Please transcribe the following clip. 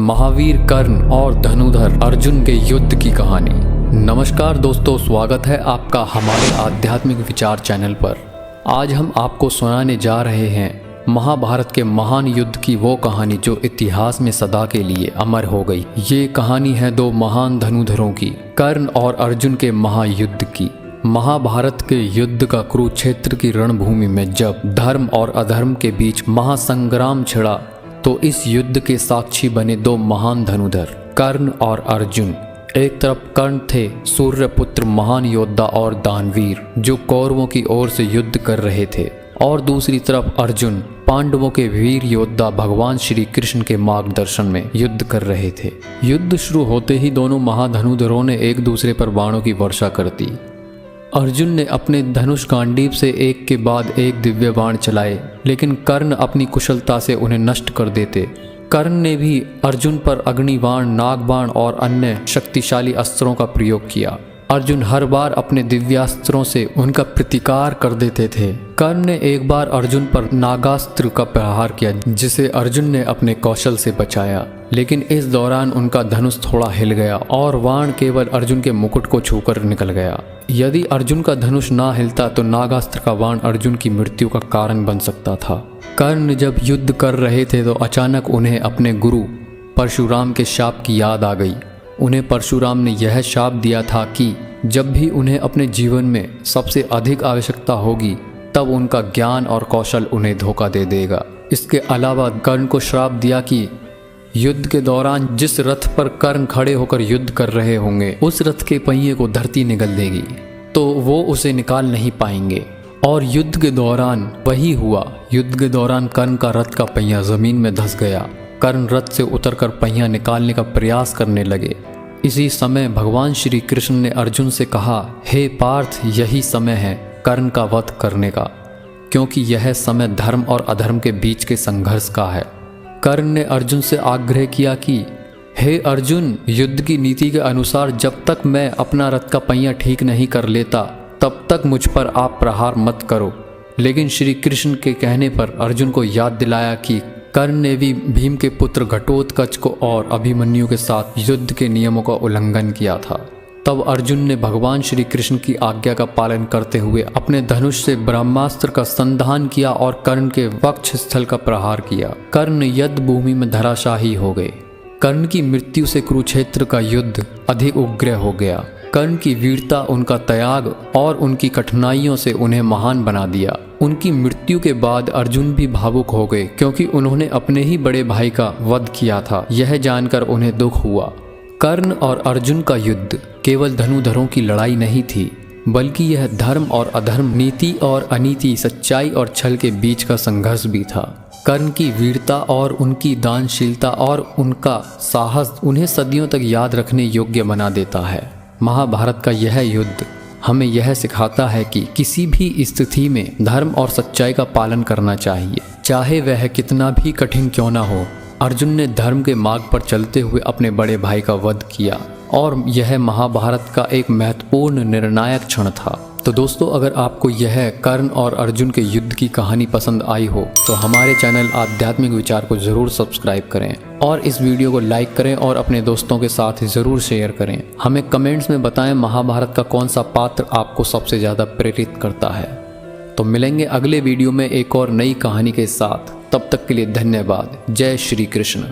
महावीर कर्ण और धनुधर अर्जुन के युद्ध की कहानी। नमस्कार दोस्तों, स्वागत है आपका हमारे आध्यात्मिक विचार चैनल पर। आज हम आपको सुनाने जा रहे हैं महाभारत के महान युद्ध की वो कहानी जो इतिहास में सदा के लिए अमर हो गई। ये कहानी है दो महान धनुधरों की, कर्ण और अर्जुन के महायुद्ध की। महाभारत के युद्ध का कुरुक्षेत्र की रणभूमि में जब धर्म और अधर्म के बीच महासंग्राम छिड़ा तो इस युद्ध के साक्षी बने दो महान धनुधर, कर्ण और अर्जुन। एक तरफ कर्ण थे सूर्यपुत्र महान योद्धा और दानवीर जो कौरवों की ओर से युद्ध कर रहे थे, और दूसरी तरफ अर्जुन पांडवों के वीर योद्धा भगवान श्री कृष्ण के मार्गदर्शन में युद्ध कर रहे थे। युद्ध शुरू होते ही दोनों महाधनुधरों ने एक दूसरे पर बाणों की वर्षा कर दी। अर्जुन ने अपने धनुष गांडीव से एक के बाद एक दिव्य बाण चलाए, लेकिन कर्ण अपनी कुशलता से उन्हें नष्ट कर देते। कर्ण ने भी अर्जुन पर अग्निबाण, नागबाण और अन्य शक्तिशाली अस्त्रों का प्रयोग किया। अर्जुन हर बार अपने दिव्यास्त्रों से उनका प्रतिकार कर देते थे। कर्ण ने एक बार अर्जुन पर नागास्त्र का प्रहार किया जिसे अर्जुन ने अपने कौशल से बचाया, लेकिन इस दौरान उनका धनुष थोड़ा हिल गया और बाण केवल अर्जुन के मुकुट को छूकर निकल गया। यदि अर्जुन का धनुष ना हिलता तो नागास्त्र का बाण अर्जुन की मृत्यु का कारण बन सकता था। कर्ण जब युद्ध कर रहे थे तो अचानक उन्हें अपने गुरु परशुराम के शाप की याद आ गई। उन्हें परशुराम ने यह शाप दिया था कि जब भी उन्हें अपने जीवन में सबसे अधिक आवश्यकता होगी तब उनका ज्ञान और कौशल उन्हें धोखा दे देगा। इसके अलावा कर्ण को श्राप दिया कि युद्ध के दौरान जिस रथ पर कर्ण खड़े होकर युद्ध कर रहे होंगे उस रथ के पहिए को धरती निगल देगी तो वो उसे निकाल नहीं पाएंगे। और युद्ध के दौरान वही हुआ। युद्ध के दौरान कर्ण का रथ का पहिया जमीन में धंस गया। कर्ण रथ से उतरकर पहिया निकालने का प्रयास करने लगे। इसी समय भगवान श्री कृष्ण ने अर्जुन से कहा, हे पार्थ, यही समय है कर्ण का वध करने का, क्योंकि यह समय धर्म और अधर्म के बीच के संघर्ष का है। कर्ण ने अर्जुन से आग्रह किया कि हे अर्जुन, युद्ध की नीति के अनुसार जब तक मैं अपना रथ का पहिया ठीक नहीं कर लेता तब तक मुझ पर आप प्रहार मत करो। लेकिन श्री कृष्ण के कहने पर अर्जुन को याद दिलाया कि कर्ण ने भी भीम के पुत्र घटोत्कच को और अभिमन्यु के साथ युद्ध के नियमों का उल्लंघन किया था। तब अर्जुन ने भगवान श्री कृष्ण की आज्ञा का पालन करते हुए अपने धनुष से ब्रह्मास्त्र का संधान किया और कर्ण के वक्ष स्थल का प्रहार किया। कर्ण युद्ध भूमि में धराशायी हो गए। कर्ण की मृत्यु से कुरुक्षेत्र का युद्ध अधिक उग्र हो गया। कर्ण की वीरता, उनका त्याग और उनकी कठिनाइयों से उन्हें महान बना दिया। उनकी मृत्यु के बाद अर्जुन भी भावुक हो गए क्योंकि उन्होंने अपने ही बड़े भाई का वध किया था। यह जानकर उन्हें दुख हुआ। कर्ण और अर्जुन का युद्ध केवल धनुधरों की लड़ाई नहीं थी, बल्कि यह धर्म और अधर्म, नीति और अनीति, सच्चाई और छल के बीच का संघर्ष भी था। कर्ण की वीरता और उनकी दानशीलता और उनका साहस उन्हें सदियों तक याद रखने योग्य बना देता है। महाभारत का यह युद्ध हमें यह सिखाता है कि किसी भी स्थिति में धर्म और सच्चाई का पालन करना चाहिए, चाहे वह कितना भी कठिन क्यों ना हो। अर्जुन ने धर्म के मार्ग पर चलते हुए अपने बड़े भाई का वध किया और यह महाभारत का एक महत्वपूर्ण निर्णायक क्षण था। तो दोस्तों, अगर आपको यह कर्ण और अर्जुन के युद्ध की कहानी पसंद आई हो तो हमारे चैनल आध्यात्मिक विचार को ज़रूर सब्सक्राइब करें और इस वीडियो को लाइक करें और अपने दोस्तों के साथ ज़रूर शेयर करें। हमें कमेंट्स में बताएं महाभारत का कौन सा पात्र आपको सबसे ज़्यादा प्रेरित करता है। तो मिलेंगे अगले वीडियो में एक और नई कहानी के साथ। तब तक के लिए धन्यवाद। जय श्री कृष्ण।